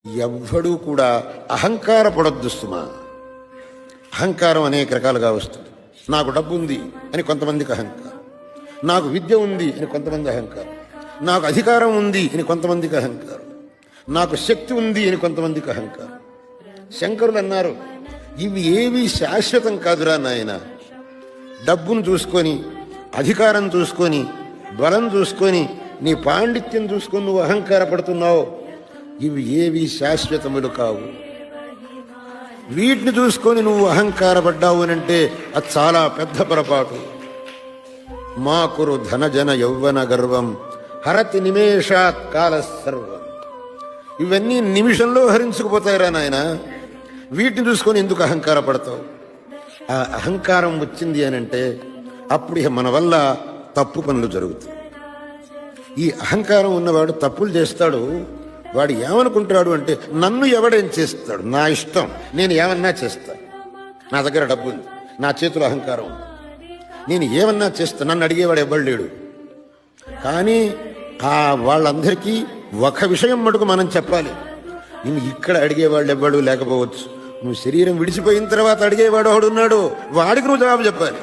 ఎవ్వడూ కూడా అహంకారపడొద్దు సుమా. అహంకారం అనేక రకాలుగా వస్తుంది. నాకు డబ్బు ఉంది అని కొంతమందికి అహంకారం, నాకు విద్య ఉంది అని కొంతమంది అహంకారం, నాకు అధికారం ఉంది అని కొంతమందికి అహంకారం, నాకు శక్తి ఉంది అని కొంతమందికి అహంకారం. శంకరులు అన్నారు, ఇవి ఏవి శాశ్వతం కాదురా నాయన. డబ్బును చూసుకొని, అధికారం చూసుకొని, బలం చూసుకొని, నీ పాండిత్యం చూసుకొని నువ్వు అహంకారపడుతున్నావు. ఇవి ఏవి శాశ్వతములు కావు. వీటిని చూసుకొని నువ్వు అహంకారపడ్డావు అనంటే అది చాలా పెద్ద పొరపాటు. మా కురు ధనజన యౌవన గర్వం హరతి నిమేషాత్ కాల సర్వం. ఇవన్నీ నిమిషంలో హరించుకుపోతాయిరా నాయన. వీటిని చూసుకొని ఎందుకు అహంకారపడతావు? ఆ అహంకారం వచ్చింది అనంటే అప్పుడు ఇక మన వల్ల తప్పు పనులు జరుగుతాయి. ఈ అహంకారం ఉన్నవాడు తప్పులు చేస్తాడు. వాడు ఏమనుకుంటాడు అంటే, నన్ను ఎవడేం చేస్తాడు, నా ఇష్టం, నేను ఏమన్నా చేస్తాను, నా దగ్గర డబ్బు ఉంది, నా చేతిలో అహంకారం ఉంది, నేను ఏమన్నా చేస్తాను, నన్ను అడిగేవాడు ఎవ్వడు లేడు. కానీ వాళ్ళందరికీ ఒక విషయం మటుకు మనం చెప్పాలి. నేను ఇక్కడ అడిగేవాళ్ళు ఎవ్వడు లేకపోవచ్చు, నువ్వు శరీరం విడిచిపోయిన తర్వాత అడిగేవాడు ఒకడున్నాడు, వాడికి నువ్వు జవాబు చెప్పాలి.